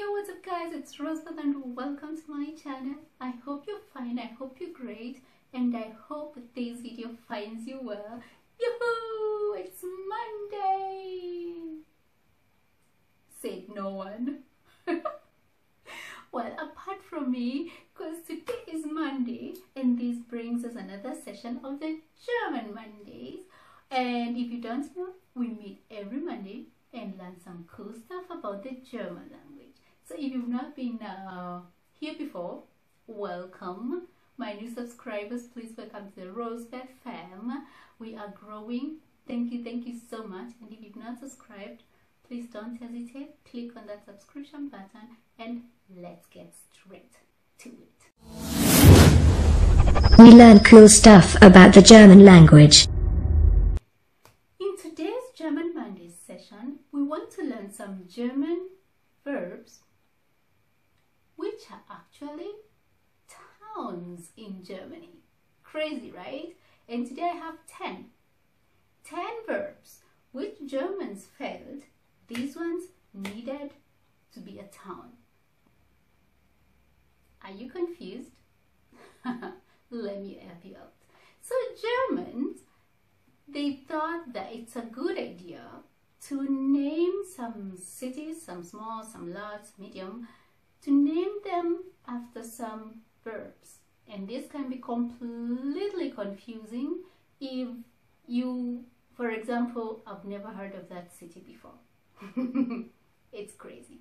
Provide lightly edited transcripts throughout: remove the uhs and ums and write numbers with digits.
Yo, what's up guys, it's Rosebud and welcome to my channel. I hope you're fine, I hope you're great, and I hope this video finds you well. Yoo-hoo! It's Monday! Said no one. Well, apart from me, because today is Monday and this brings us another session of the German Mondays. And if you don't know, we meet every Monday and learn some cool stuff about the German language. So if you've not been here before, welcome. My new subscribers, please welcome to the Rosebud fam. We are growing. Thank you so much. And if you've not subscribed, please don't hesitate. Click on that subscription button and let's get straight to it. We learn cool stuff about the German language. In today's German Mondays session, we want to learn some German verbs which are actually towns in Germany. Crazy, right? And today I have 10 verbs which Germans felt these ones needed to be a town. Are you confused? Let me help you out. So Germans, they thought that it's a good idea to name some cities, some small, some large, medium, to name them after some verbs. And this can be completely confusing if you, for example, I've never heard of that city before. It's crazy.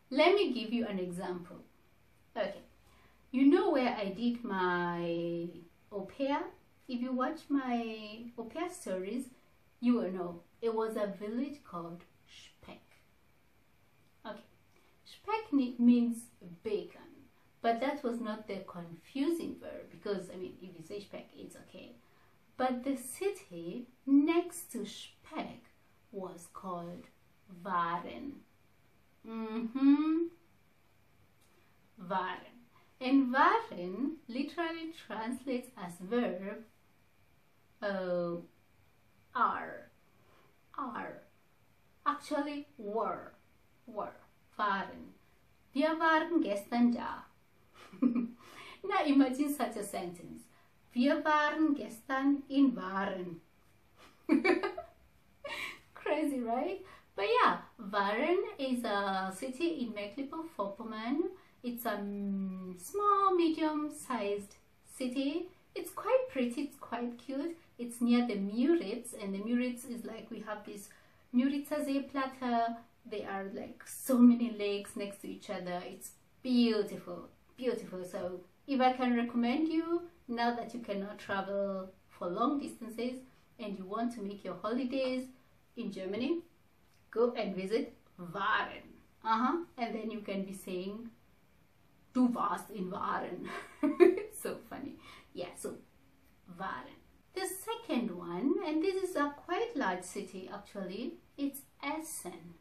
Let me give you an example. Okay, you know where I did my au pair? If you watch my au pair stories, you will know it was a village called Speck. Okay, Speck means bacon, but that was not the confusing verb because, I mean, if you say Speck, it's okay. But the city next to Speck was called Waren. Waren. And Waren literally translates as verb are. Actually were. Waren. Wir waren gestern da. Now imagine such a sentence. Wir waren gestern in Waren. Crazy, right? But yeah, Waren is a city in Mecklenburg-Vorpommern. It's a small, medium-sized city. It's quite pretty, it's quite cute. It's near the Müritz, and the Müritz is like, we have this Müritzer Seeplatte. There are like so many lakes next to each other. It's beautiful, beautiful. So if I can recommend you, now that you cannot travel for long distances and you want to make your holidays in Germany, go and visit Waren. And then you can be saying, Du warst in Waren. It's so funny. Yeah, so Waren. The second one, and this is a quite large city actually, it's Essen.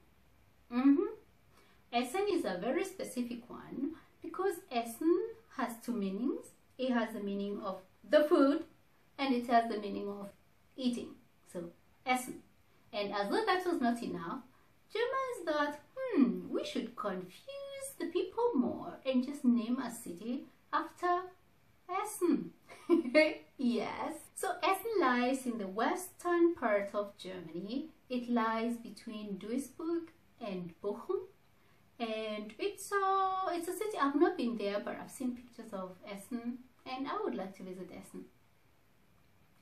Essen is a very specific one because Essen has two meanings. It has the meaning of the food and it has the meaning of eating. So Essen. And as though that was not enough, Germans thought, we should confuse the people more and just name a city after Essen. Yes. So Essen lies in the western part of Germany. It lies between Duisburg and Bochum. And it's a city, I've not been there, but I've seen pictures of Essen and I would like to visit Essen.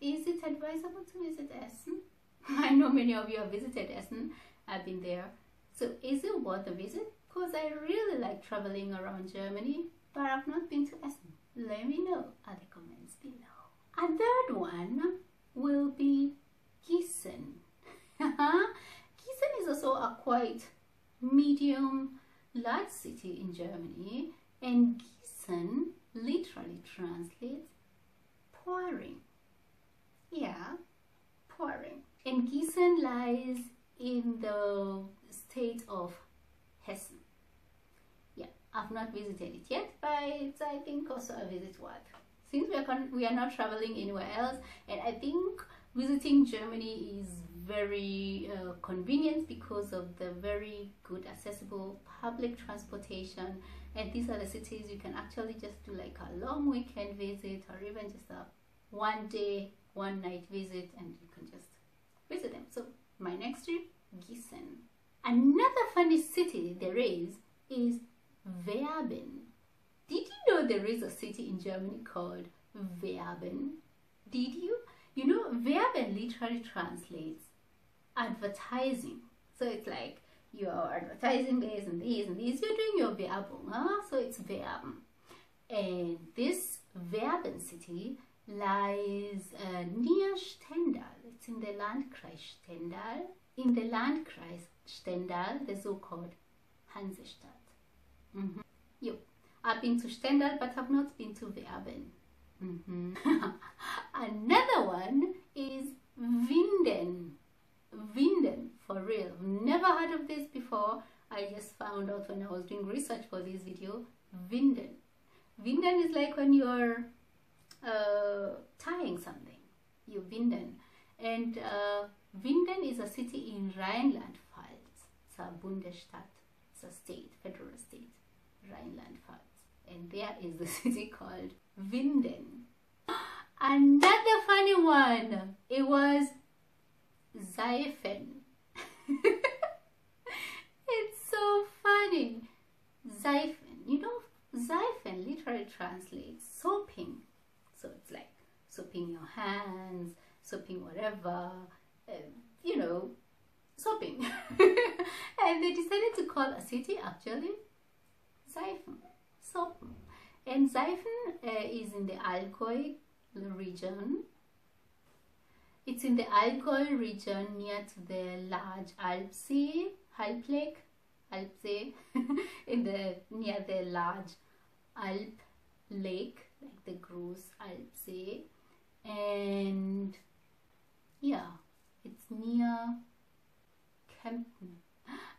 Is it advisable to visit Essen? I know many of you have visited Essen. I've been there. So is it worth a visit? Because I really like traveling around Germany, but I've not been to Essen. Let me know in the comments below. A third one will be Gießen. Gießen is also a quite medium large city in Germany, and Gießen literally translates pouring. Yeah, pouring. And Gießen lies in the state of Hessen. Yeah, I've not visited it yet, but I think also a visit worth. Since we are not traveling anywhere else, and I think visiting Germany is very convenient because of the very good accessible public transportation. And these are the cities you can actually just do like a long weekend visit, or even just a one day, one night visit, and you can just visit them. So my next trip, Gießen. Another funny city there is Verben. Did you know there is a city in Germany called Verben? Did you? You know, Verben literally translates advertising. So it's like you're advertising this and this and this. You're doing your Werbung, huh? So it's Verben. And this Verben city lies near Stendal. It's in the Landkreis Stendal. In the Landkreis Stendal, the so-called Hansestadt. Yo, I've been to Stendal, but I've not been to Verben. Another one is Winden. Winden, for real. Never heard of this before. I just found out when I was doing research for this video. Winden. Winden is like when you're tying something. You winden. And Winden is a city in Rheinland-Pfalz. It's a Bundesstadt. It's a state, federal state. Rheinland-Pfalz. And there is the city called Winden. Another funny one. It was Seifen. It's so funny. Seifen. You know, Seifen literally translates soaping. So it's like soaping your hands, soaping whatever, you know, soaping. And they decided to call a city actually Seifen. Soap. And Seifen is in the Allgäu region. It's in the Allgäu region near to the large Alpsee, Alpsee, near the large Alp lake, like the gross Alpsee. And yeah, it's near Kempten.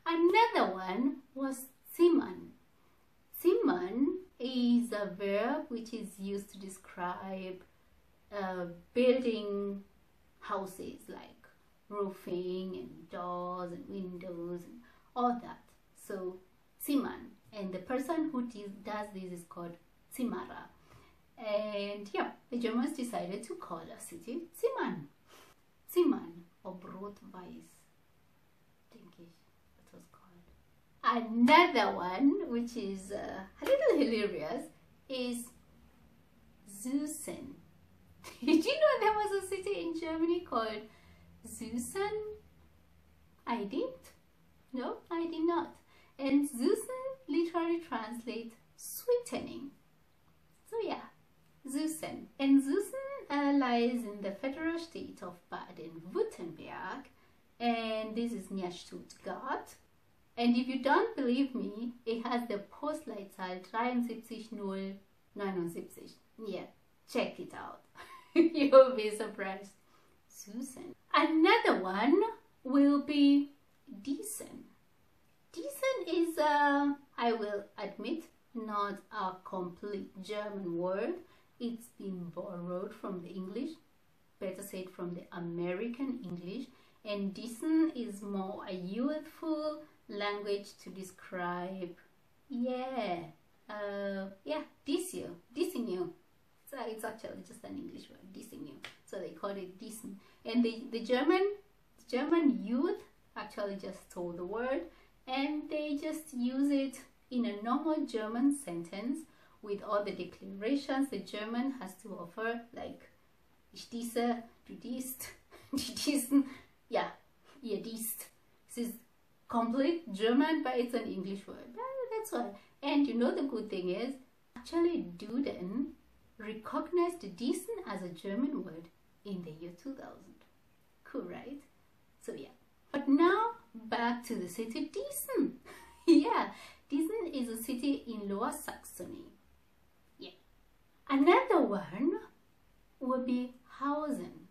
Another one was Zimmern. Zimmern is a verb which is used to describe building houses, like roofing and doors and windows and all that. So Zimmern, and the person who does this is called Zimmerer. And yeah, the Germans decided to call a city Zimmern. Zimmern, or Brot-Weiß, denke ich, it was called. Another one, which is a little hilarious, is Gießen. Did you know there was a city in Germany called Gießen? I didn't. No, I did not. And Gießen literally translates sweetening. So yeah, Gießen. And Gießen lies in the federal state of Baden-Württemberg, and this is near Stuttgart. And if you don't believe me, it has the Postleitzahl 73079. Yeah, check it out. You'll be surprised. Gießen. Another one will be Gießen. Gießen is, I will admit, not a complete German word. It's been borrowed from the English, better said from the American English. And Gießen is more a youthful language to describe, dissing you. So it's actually just an English word, dissing you. So they called it Gießen. And the German youth actually just stole the word, and they just use it in a normal German sentence with all the declarations the German has to offer, like ich diese, du diest, die diesen, yeah, ihr diest. This is complete German, but it's an English word. That's why. And you know the good thing is, actually Duden recognized Gießen as a German word in the year 2000. Cool, right? So yeah. But now back to the city Gießen. Yeah, Gießen is a city in Lower Saxony. Yeah. Another one would be Hausen.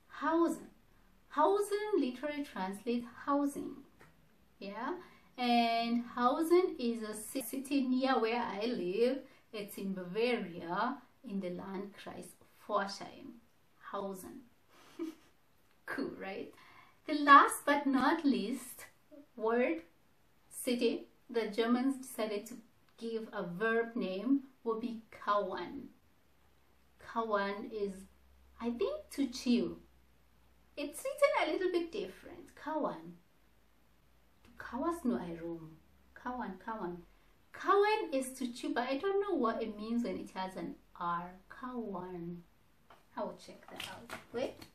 Hausen. Hausen literally translates housing. Yeah. And Hausen is a city near where I live. It's in Bavaria, in the Landkreis Forchheim. Hausen. Cool, right? The last but not least word, city, the Germans decided to give a verb name will be kauen. Kauen is, I think, to chew. It's written a little bit different. Kauen. Kawas no room. Kauen, kauen. Kauen is to chew, but I don't know what it means when it has an R. Kauen. I will check that out. Wait.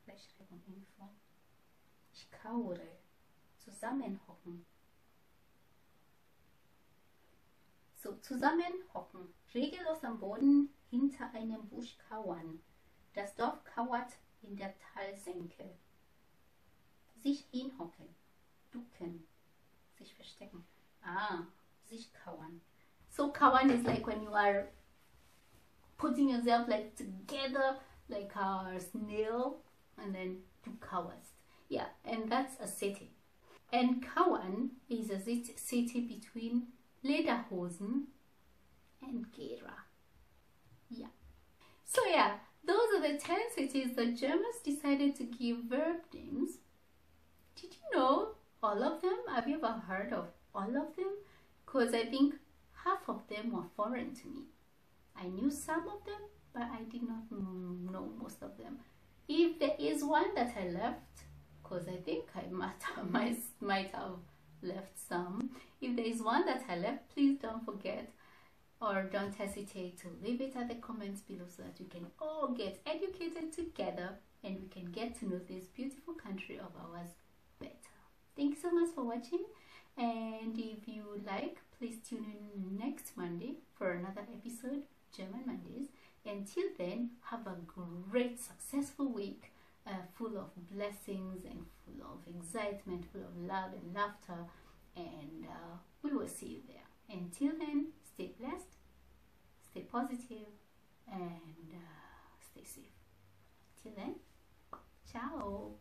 Rechtschreibung-Info. Ich kaure. Zusammenhocken. So, zusammenhocken. Regellos am Boden hinter einem Busch kauern. Das Dorf kauert in der Talsenke. Sich hinhocken. Ducken. Sich verstecken. Ah, sich kauern. So kauern is like when you are putting yourself like together like a snail, and then du kauerst. Yeah, and that's a city. And Kauern is a city between Lederhosen and Gera. Yeah. So yeah, those are the 10 cities the Germans decided to give verb names. Did you know all of them? Have you ever heard of all of them? Because I think half of them were foreign to me. I knew some of them, but I did not know most of them. If there is one that I left, because I think I might have left some. If there is one that I left, please don't forget or don't hesitate to leave it at the comments below so that we can all get educated together and we can get to know this beautiful country of ours better. Thank you so much for watching, and if you like, please tune in next Monday for another episode, German Mondays. Until then, have a great, successful week, full of blessings and full of excitement, full of love and laughter, and we will see you there. Until then, stay blessed, stay positive, and stay safe. Till then, ciao.